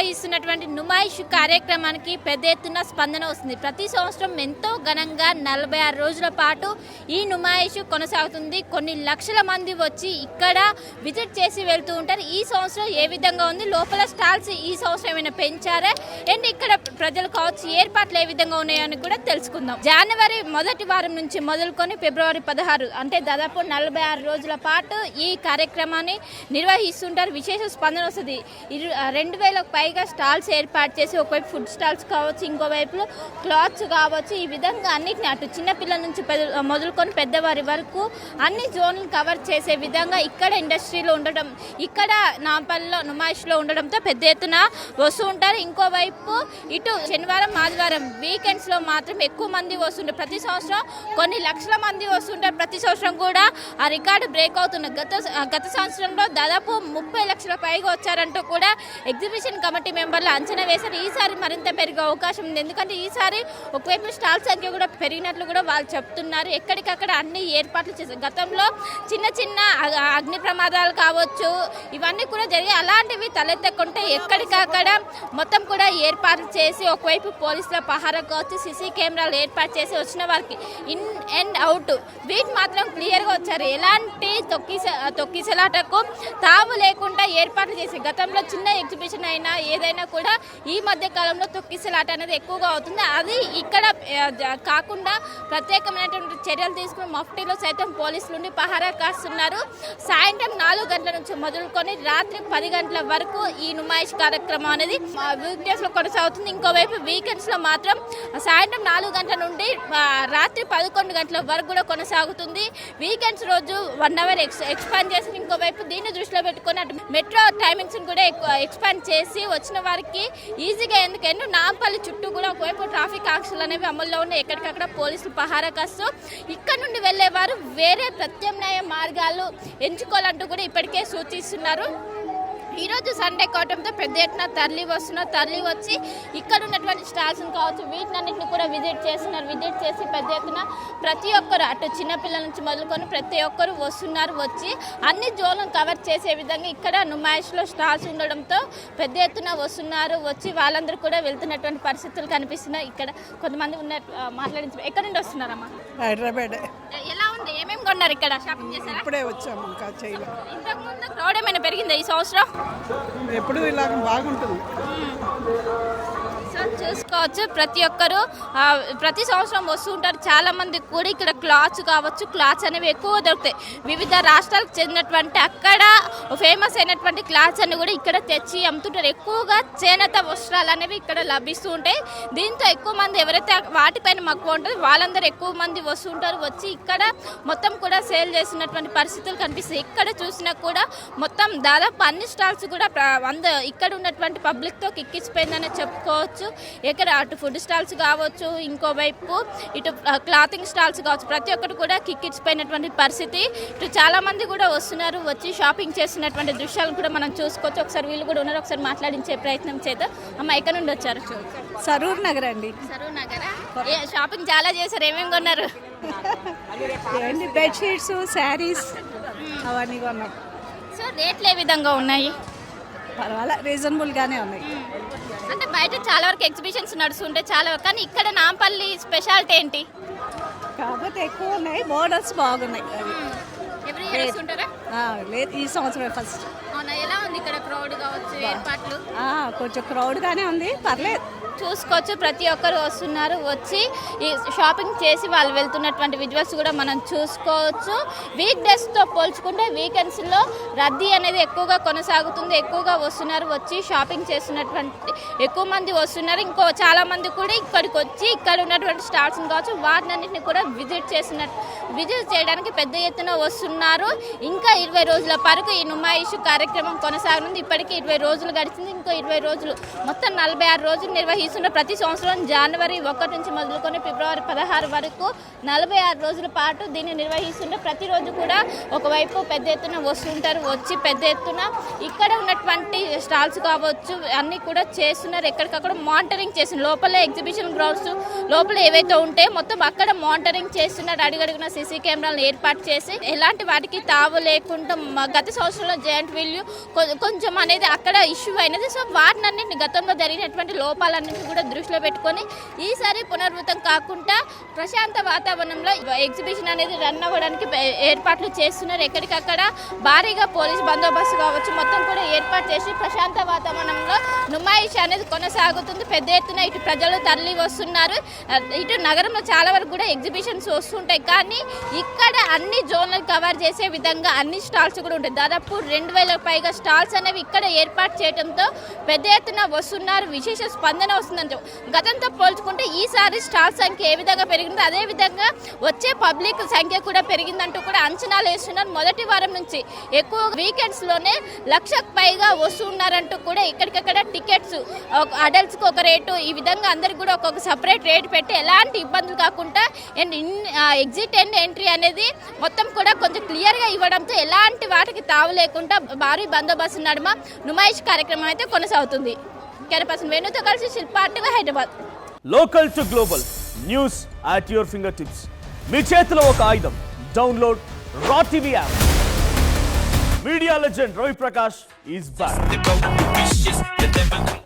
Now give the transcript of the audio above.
నిర్వహిస్తున్నటువంటి నుమాయిష్ కార్యక్రమానికి పెద్ద ఎత్తున స్పందన వస్తుంది. ప్రతి సంవత్సరం ఎంతో ఘనంగా 46 రోజుల పాటు ఈ నుమాయిష్ కొనసాగుతుంది. కొన్ని లక్షల మంది వచ్చి ఇక్కడ విజిట్ చేసి వెళ్తూ ఉంటారు. ఈ సంవత్సరం ఏ విధంగా ఉంది, లోపల స్టాల్స్ ఈ సంవత్సరం ఏమైనా పెంచారా అండ్ ఇక్కడ ప్రజలు కావచ్చు ఏర్పాట్లు ఏ విధంగా ఉన్నాయని కూడా తెలుసుకుందాం. జనవరి మొదటి వారం నుంచి మొదలుకొని ఫిబ్రవరి 16 అంటే దాదాపు 46 రోజుల పాటు ఈ కార్యక్రమాన్ని నిర్వహిస్తుంటారు. విశేష స్పందన వస్తుంది. 2000కు పైగా స్టాల్స్ ఏర్పాటు చేసి ఒకవైపు ఫుడ్ స్టాల్స్ కావచ్చు, ఇంకోవైపు క్లాత్స్ కావచ్చు, ఈ విధంగా అన్నిటిని అటు చిన్నపిల్లల నుంచి మొదలుకొని పెద్దవారి వరకు అన్ని జోన్లు కవర్ చేసే విధంగా ఇక్కడ ఇండస్ట్రీలో ఉండటం, ఇక్కడ నాంపల్లిలో నుమాయిష్లో ఉండడంతో పెద్ద ఎత్తున వస్తూ ఉంటారు. ఇంకోవైపు ఇటు శనివారం ఆదివారం వీకెండ్స్లో మాత్రం ఎక్కువ మంది వస్తుంటారు. ప్రతి సంవత్సరం కొన్ని లక్షల మంది వస్తుంటారు. ప్రతి సంవత్సరం కూడా ఆ రికార్డు బ్రేక్ అవుతున్నారు. గత సంవత్సరంలో దాదాపు 30 లక్షల పైగా వచ్చారంటూ కూడా ఎగ్జిబిషన్ కమిటీ మెంబర్లు అంచనా వేశారు. ఈసారి మరింత పెరిగే అవకాశం ఉంది. ఎందుకంటే ఈసారి ఒకవైపు స్టాల్ సంఖ్య కూడా పెరిగినట్లు కూడా వాళ్ళు చెప్తున్నారు. ఎక్కడికక్కడ అన్ని ఏర్పాట్లు చేశారు. గతంలో చిన్న చిన్న అగ్ని ప్రమాదాలు కావచ్చు ఇవన్నీ కూడా జరిగి అలాంటివి తలెత్తకుంటే ఎక్కడికక్కడ మొత్తం కూడా ఏర్పాట్లు చేసి ఒకవైపు పోలీసుల పహారా కావచ్చు, సీసీ కెమెరాలు ఏర్పాటు చేసి వచ్చిన వారికి ఇన్ అండ్ అవుట్ వీటి మాత్రం క్లియర్గా వచ్చారు. ఎలాంటి తొక్కిసలాటకు తావు లేకుండా ఏర్పాట్లు చేసి గతంలో చిన్న ఎగ్జిబిషన్ అయినా ఏదైనా కూడా ఈ మధ్య కాలంలో తొక్కిసలాట అనేది ఎక్కువగా అవుతుంది. అది ఇక్కడ కాకుండా ప్రత్యేకమైనటువంటి చర్యలు తీసుకుని మఫ్టీలో సైతం పోలీసులు నుండి పహారా కాస్తున్నారు. సాయంత్రం 4 గంటల నుంచి మొదలుకొని రాత్రి 10 గంటల వరకు ఈ నుమాయిష్ కార్యక్రమం అనేది వీక్ డేస్ లో కొనసాగుతుంది. ఇంకోవైపు వీకెండ్స్ లో మాత్రం సాయంత్రం 4 గంటల నుండి రాత్రి 11 గంటల వరకు కూడా కొనసాగుతుంది. వీకెండ్స్ రోజు 1 అవర్ ఎక్స్పాండ్ చేసి ఇంకోవైపు దీన్ని దృష్టిలో పెట్టుకొని అటు మెట్రో టైమింగ్స్ కూడా ఎక్స్పాండ్ చేసి వచ్చిన వారికి ఈజీగా ఎందుకంటే నాంపల్లి చుట్టూ కూడా ఒకవైపు ట్రాఫిక్ ఆంక్షలు అనేవి అమల్లో ఉన్నాయి. ఎక్కడికక్కడ పోలీసులు పహారా కాస్తూ ఇక్కడ నుండి వెళ్లేవారు వేరే ప్రత్యామ్నాయ మార్గాలు ఎంచుకోవాలంటూ కూడా ఇప్పటికే సూచిస్తున్నారు. ఈరోజు సండే కావడంతో పెద్ద ఎత్తున తరలి వచ్చి ఇక్కడ ఉన్నటువంటి స్టాల్స్ కావచ్చు వీటినన్నింటినీ కూడా విజిట్ చేస్తున్నారు. విజిట్ చేసి పెద్ద ఎత్తున ప్రతి ఒక్కరు అటు చిన్నపిల్లల నుంచి మొదలుకొని ప్రతి ఒక్కరు వస్తున్నారు. వచ్చి అన్ని జోన్లను కవర్ చేసే విధంగా ఇక్కడ నుమాయిష్లో స్టాల్స్ ఉండడంతో పెద్ద ఎత్తున వస్తున్నారు. వచ్చి వాళ్ళందరూ కూడా వెళ్తున్నటువంటి పరిస్థితులు కనిపిస్తున్నాయి. ఇక్కడ కొంతమంది మాట్లాడించి ఎక్కడి నుండి వస్తున్నారమ్మా? హైదరాబాద్. ఎలా ఉంది, ఏమేమి కొన్నారు ఇక్కడ? షాపింగ్ చేశారా? ఇప్పుడే వచ్చాము. ఇంకా చేయలేదు. ఇంతకుముందు క్రౌడ్ ఏమైనా పెరిగిందా ఈ సంవత్సరం? ఎప్పుడు ఇలా బాగుంటుంది. సో చూసుకోవచ్చు ప్రతి ఒక్కరు ప్రతి సంవత్సరం వస్తుంటారు. చాలా మంది కూడా ఇక్కడ క్లాత్స్ అనేవి ఎక్కువ దొరుకుతాయి. వివిధ రాష్ట్రాలకు చెందినటువంటి అక్కడ ఫేమస్ అయినటువంటి క్లాత్స్ అన్ని కూడా ఇక్కడ తెచ్చి అమ్ముతుంటారు. ఎక్కువగా చేనేత వస్త్రాలు అనేవి ఇక్కడ లభిస్తూ ఉంటాయి. దీంతో ఎక్కువ మంది ఎవరైతే వాటిపైన మక్కువ ఉంటుందో వాళ్ళందరూ ఎక్కువ మంది వస్తుంటారు. వచ్చి ఇక్కడ మొత్తం కూడా సేల్ చేస్తున్నటువంటి పరిస్థితులు కనిపిస్తాయి. ఇక్కడ చూసినా కూడా మొత్తం దాదాపు అన్ని స్టాల్స్ కూడా ఇక్కడ ఉన్నటువంటి పబ్లిక్తో కిక్కిచ్చిపోయిందని చెప్పుకోవచ్చు. ఇక్కడ అటు ఫుడ్ స్టాల్స్ కావచ్చు, ఇంకోవైపు ఇటు క్లాతింగ్ స్టాల్స్ కావచ్చు, ప్రతి ఒక్కటి కూడా కిక్కిచ్చిపోయినటువంటి పరిస్థితి. ఇటు చాలా మంది కూడా వస్తున్నారు. వచ్చి షాపింగ్ చేస్తున్నటువంటి దృశ్యాలను కూడా మనం చూసుకోవచ్చు. ఒకసారి వీళ్ళు కూడా ఉన్నారు, ఒకసారి మాట్లాడించే ప్రయత్నం చేద్దాం. అమ్మ ఎక్కడ నుండి వచ్చారు? సరూర్ నగర్ అండి. సరూర్ నగరా? షాపింగ్ చాలా చేశారు. ఏమేమి కొన్నారు? బెడ్షీట్స్, శారీస్ అవన్నీ కొన్నాం. సో రేట్లు ఏ విధంగా ఉన్నాయి? పర్వాలే, రీజనబుల్గానే ఉన్నాయి. అంటే బయట చాలా వరకు ఎగ్జిబిషన్స్ నడుస్తుంటాయి చాలా వరకు, కానీ ఇక్కడ నాంపల్లి స్పెషాలిటీ ఏంటి? కాకపోతే ఎక్కువ ఉన్నాయి, బోర్డర్స్ బాగున్నాయి. ఎవ్రీ ఇయర్ వస్తుంటారా? లేదు, ఈ సంవత్సరం ఫస్ట్. అవునా? ఎలా ఉంది ఇక్కడ క్రౌడ్ కావచ్చు, ఏర్పాట్లు? కొంచెం క్రౌడ్గానే ఉంది, పర్లేదు. చూసుకోవచ్చు ప్రతి ఒక్కరు వస్తున్నారు. వచ్చి ఈ షాపింగ్ చేసి వాళ్ళు వెళ్తున్నటువంటి విజువల్స్ కూడా మనం చూసుకోవచ్చు. వీక్ డేస్తో పోల్చుకుంటే వీకెండ్స్లో రద్దీ అనేది ఎక్కువగా కొనసాగుతుంది. ఎక్కువగా వస్తున్నారు, వచ్చి షాపింగ్ చేస్తున్నటువంటి ఎక్కువ మంది వస్తున్నారు. ఇంకో చాలా మంది కూడా ఇక్కడికి వచ్చి ఇక్కడ ఉన్నటువంటి స్టాల్స్ కావచ్చు వాటినన్నింటినీ కూడా విజిట్ చేయడానికి పెద్ద ఎత్తున వస్తున్నారు. ఇంకా 20 రోజుల వరకు ఈ నుమాయిష్ కార్యక్రమం కొనసాగనుంది. ఇప్పటికీ 20 రోజులు గడిచింది. ఇంకో 20 రోజులు మొత్తం 46 రోజులు నిర్వహిస్తున్న ప్రతి సంవత్సరం జనవరి 1 నుంచి మొదలుకొని ఫిబ్రవరి 16 వరకు 46 రోజుల పాటు దీన్ని నిర్వహిస్తుంటే ప్రతిరోజు కూడా ఒకవైపు పెద్ద ఎత్తున వస్తుంటారు. వచ్చి పెద్ద ఎత్తున ఇక్కడ ఉన్నటువంటి స్టాల్స్ కావచ్చు అన్నీ కూడా చేస్తున్నారు. ఎక్కడికక్కడ మానిటరింగ్ చేస్తున్నారు. లోపల ఎగ్జిబిషన్ గ్రౌండ్స్ లోపల ఏవైతే ఉంటాయో మొత్తం అక్కడ మానిటరింగ్ చేస్తున్నారు. అడుగడుగున సీసీ కెమెరాలను ఏర్పాటు చేసి ఎలాంటి వాటికి తావు లేకుండా గత సంవత్సరంలో జయంట్ వీల్ కొంచెం అనేది అక్కడ ఇష్యూ అయినది. సో వాటినన్నింటిని గతంలో జరిగినటువంటి లోపాలన్నింటినీ కూడా దృష్టిలో పెట్టుకొని ఈసారి పునరావృతం కాకుండా ప్రశాంత వాతావరణంలో ఎగ్జిబిషన్ అనేది రన్ అవ్వడానికి ఏర్పాట్లు చేస్తున్నారు. ఎక్కడికక్కడ భారీగా పోలీస్ బందోబస్తు కావచ్చు మొత్తం కూడా ఏర్పాటు చేసి ప్రశాంత వాతావరణంలో నుమాయిష్ అనేది కొనసాగుతుంది. పెద్ద ఎత్తున ఇటు ప్రజలు తరలి వస్తున్నారు. ఇటు నగరంలో చాలా వరకు కూడా ఎగ్జిబిషన్స్ వస్తుంటాయి. కానీ ఇక్కడ అన్ని జోన్లు కవర్ చేసే విధంగా అన్ని స్టాల్స్ కూడా ఉంటాయి. దాదాపు 2000 పైగా స్టాల్స్ అనేవి ఇక్కడ ఏర్పాటు చేయడంతో పెద్ద ఎత్తున వస్తున్నారు. విశేష స్పందన వస్తుందంటే గతంతో పోల్చుకుంటే ఈసారి స్టాల్స్ సంఖ్య ఏ విధంగా పెరిగిందో అదే విధంగా వచ్చే పబ్లిక్ సంఖ్య కూడా పెరిగిందంటూ కూడా అంచనాలు వేస్తున్నారు. మొదటి వారం నుంచి ఎక్కువ వీకెండ్స్ లోనే 1,00,000కు పైగా వస్తున్నారంటూ కూడా ఇక్కడికక్కడ టికెట్స్ అడల్ట్స్కి ఒక రేటు ఈ విధంగా అందరికి కూడా ఒక్కొక్క సపరేట్ రేట్ పెట్టి ఎలాంటి ఇబ్బందులు కాకుండా అండ్ ఎగ్జిట్ అండ్ ఎంట్రీ అనేది మొత్తం కూడా కొంచెం క్లియర్గా ఇవ్వడంతో ఎలాంటి వాటికి తావు లేకుండా భారీ బందోబస్తు నడుమ నుమాయిష్ కార్యక్రమం అయితే కొనసాగుతుంది. కెరపర్సన్ వేణుతో కలిసి శిల్పార్టీగా Hyderabad. Local to global news at your fingertips. మీ చేతిలో ఒక ఆయుధం. Download Raw TV app. Media legend Ravi Prakash is back.